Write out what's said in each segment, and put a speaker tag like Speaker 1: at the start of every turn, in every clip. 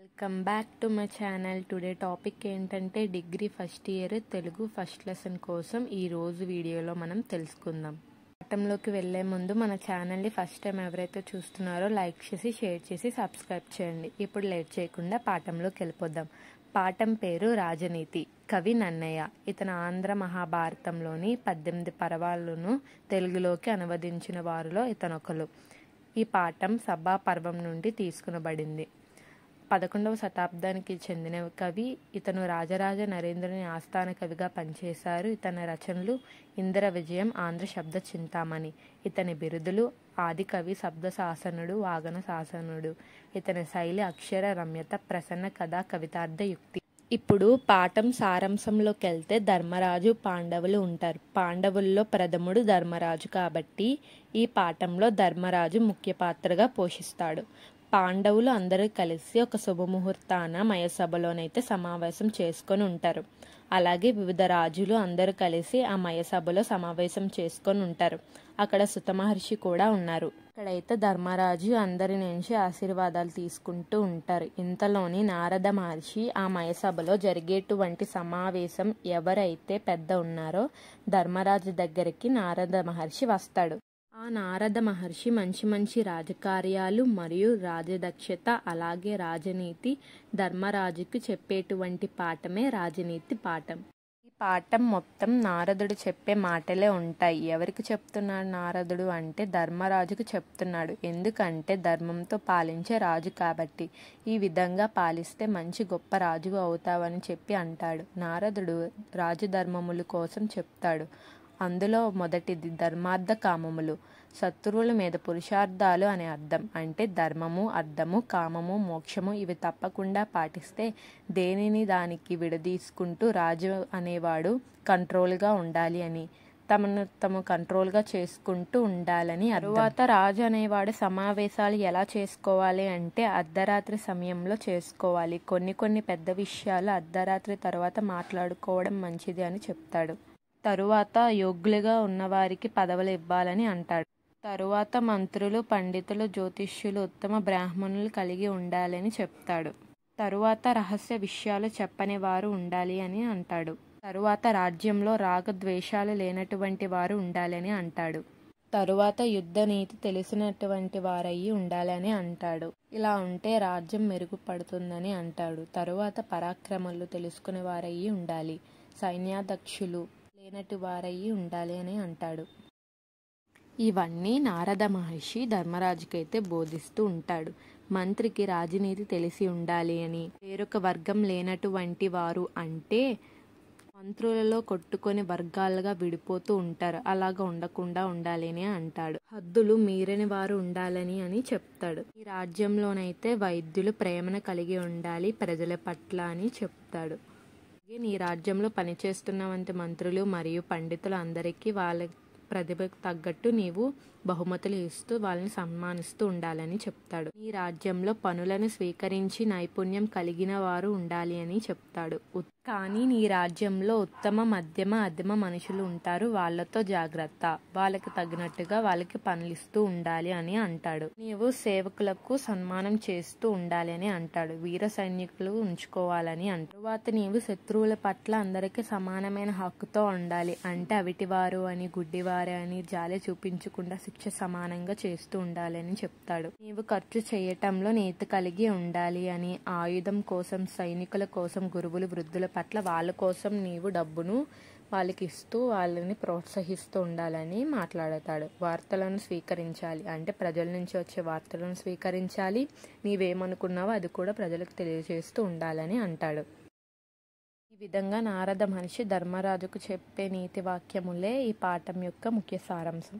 Speaker 1: Welcome back to my channel. Today topic ఏంటంటే degree first year Telugu first lesson కోసం ఈ రోజు వీడియోలో మనం తెలుసుకుందాం. పాఠంలోకి వెళ్లే ముందు మన ఛానల్ని ఫస్ట్ టైం ఎవరైతే చూస్తున్నారో లైక్ చేసి షేర్ చేసి సబ్స్క్రైబ్ చేయండి. ఇప్పుడు లేట్ చేయకుండా పాఠంలోకి వెళ్ళిపోదాం. పాఠం పేరు రాజనీతి. కవి నన్నయ్య. ఇతను ఆంధ్ర మహాభారతంలోని 18 పర్వాలను తెలుగులోకి అనువదించిన వారిలో ఇతనొకరు. ఈ పాఠం సభా పర్వం నుండి తీసుకునబడింది. 11వ శతాబ్దానికి చెందిన కవి. ఇతను రాజరాజ నరేంద్రుని ఆస్థాన కవిగా పనిచేశారు. ఇతని రచనలు ఇంద్ర విజయం, ఆంధ్ర శబ్ద చింతామణి. ఇతని బిరుదులు ఆది కవి, శబ్ద శాసనుడు, వాగన శాసనుడు. ఇతని శైలి అక్షర రమ్యత, ప్రసన్న కథ, కవితార్థ యుక్తి. ఇప్పుడు పాఠం సారాంశంలోకి వెళ్తే ధర్మరాజు, పాండవులు ఉంటారు. పాండవుల్లో ప్రథముడు ధర్మరాజు కాబట్టి ఈ పాఠంలో ధర్మరాజు ముఖ్య పాత్రగా పోషిస్తాడు. పాండవులు అందరూ కలిసి ఒక శుభముహూర్తాన మయసభలోనైతే సమావేశం చేసుకొని ఉంటారు. అలాగే వివిధ రాజులు అందరూ కలిసి ఆ మయసభలో సమావేశం చేసుకొని ఉంటారు. అక్కడ సుత మహర్షి కూడా ఉన్నారు. ఇక్కడైతే ధర్మరాజు అందరి నుంచి ఆశీర్వాదాలు తీసుకుంటూ ఉంటారు. ఇంతలోని నారద మహర్షి ఆ మయసభలో జరిగేటువంటి సమావేశం ఎవరైతే పెద్ద ఉన్నారో ధర్మరాజు దగ్గరికి నారద మహర్షి వస్తాడు. ఆ నారద మహర్షి మంచి మంచి రాజకార్యాలు మరియు రాజదక్షత అలాగే రాజనీతి ధర్మరాజుకు చెప్పేటువంటి పాఠమే రాజనీతి పాఠం. ఈ పాఠం మొత్తం నారదుడు చెప్పే మాటలే ఉంటాయి. ఎవరికి చెప్తున్నాడు నారదుడు అంటే ధర్మరాజుకు చెప్తున్నాడు. ఎందుకంటే ధర్మంతో పాలించే రాజు కాబట్టి. ఈ విధంగా పాలిస్తే మంచి గొప్ప రాజు అవుతావని చెప్పి అంటాడు. నారదుడు రాజధర్మముల కోసం చెప్తాడు. అందులో మొదటిది ధర్మార్థ కామములు. శత్రువుల మీద పురుషార్థాలు అనే అర్థం. అంటే ధర్మము, అర్థము, కామము, మోక్షము ఇవి తప్పకుండా పాటిస్తే దేనిని దానికి విడదీసుకుంటూ రాజు అనేవాడు కంట్రోల్గా ఉండాలి అని, తమను కంట్రోల్గా చేసుకుంటూ ఉండాలని. తరువాత రాజు అనేవాడు సమావేశాలు ఎలా చేసుకోవాలి అంటే అర్ధరాత్రి సమయంలో చేసుకోవాలి. కొన్ని పెద్ద విషయాలు అర్ధరాత్రి తర్వాత మాట్లాడుకోవడం మంచిది అని చెప్తాడు. తరువాత యోగ్యులుగా ఉన్నవారికి పదవులు ఇవ్వాలని అంటాడు. తరువాత మంత్రులు, పండితులు, జ్యోతిష్యులు, ఉత్తమ బ్రాహ్మణులు కలిగి ఉండాలని చెప్తాడు. తరువాత రహస్య విషయాలు చెప్పని వారు ఉండాలి అని అంటాడు. తరువాత రాజ్యంలో రాగద్వేషాలు లేనటువంటి వారు ఉండాలని అంటాడు. తరువాత యుద్ధ నీతి తెలిసినటువంటి వారయ్యి ఉండాలని అంటాడు. ఇలా ఉంటే రాజ్యం మెరుగుపడుతుందని అంటాడు. తరువాత పరాక్రమాలు తెలుసుకునే వారయ్యి ఉండాలి. సైన్యాధ్యక్షులు లేనటి వారయ్యి ఉండాలి అని అంటాడు. ఇవన్నీ నారద మహర్షి ధర్మరాజుకైతే బోధిస్తూ ఉంటాడు. మంత్రికి రాజనీతి తెలిసి ఉండాలి అని, వేరొక వర్గం లేనటువంటి వారు అంటే మంత్రులలో కొట్టుకొని వర్గాలుగా విడిపోతూ ఉంటారు. అలాగా ఉండకుండా ఉండాలి అని అంటాడు. హద్దులు మీరని వారు ఉండాలని అని చెప్తాడు. ఈ రాజ్యంలోనైతే వైద్యులు ప్రేమను కలిగి ఉండాలి ప్రజల పట్ల అని చెప్తాడు. నీ రాజ్యంలో పనిచేస్తున్నవంటి మంత్రులు మరియు పండితులు అందరికీ వాళ్ళ ప్రతిభకు తగ్గట్టు నీవు బహుమతులు ఇస్తూ వాళ్ళని సన్మానిస్తూ ఉండాలని చెప్తాడు. ఈ రాజ్యంలో పనులను స్వీకరించి నైపుణ్యం కలిగిన వారు ఉండాలి అని చెప్తాడు. కానీ నీ రాజ్యంలో ఉత్తమ, మధ్యమ, అధమ మనుషులు ఉంటారు. వాళ్ళతో జాగ్రత్త. వాళ్ళకి తగినట్టుగా వాళ్ళకి పనులు ఇస్తూ ఉండాలి అని అంటాడు. నీవు సేవకులకు సన్మానం చేస్తూ ఉండాలి అని అంటాడు. వీర సైనికులు ఉంచుకోవాలని అంటాడు. తరువాత నీవు శత్రువుల పట్ల అందరికీ సమానమైన హక్కుతో ఉండాలి. అంటే అవిటివారు అని, గుడ్డివారు అని జాలి చూపించకుండా శిక్ష సమానంగా చేస్తూ ఉండాలి అని చెప్తాడు. నీవు ఖర్చు చేయటంలో నీతి కలిగి ఉండాలి అని, ఆయుధం కోసం, సైనికుల కోసం, గురువులు, వృద్ధుల పట్ల వాళ్ళ కోసం నీవు డబ్బును వాళ్ళకి ఇస్తూ వాళ్ళని ప్రోత్సహిస్తూ ఉండాలని మాట్లాడతాడు. వార్తలను స్వీకరించాలి. అంటే ప్రజల నుంచి వచ్చే వార్తలను స్వీకరించాలి. నీవేమనుకున్నావో అది కూడా ప్రజలకు తెలియజేస్తూ ఉండాలని అంటాడు. ఈ విధంగా నారద మహర్షి ధర్మరాజుకు చెప్పే నీతి వాక్యములే ఈ పాఠం యొక్క ముఖ్య సారాంశం.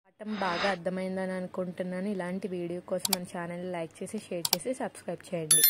Speaker 1: పాఠం బాగా అర్థమైందని అనుకుంటున్నాను. ఇలాంటి వీడియో కోసం మన ఛానల్ లైక్ చేసి షేర్ చేసి సబ్స్క్రైబ్ చేయండి.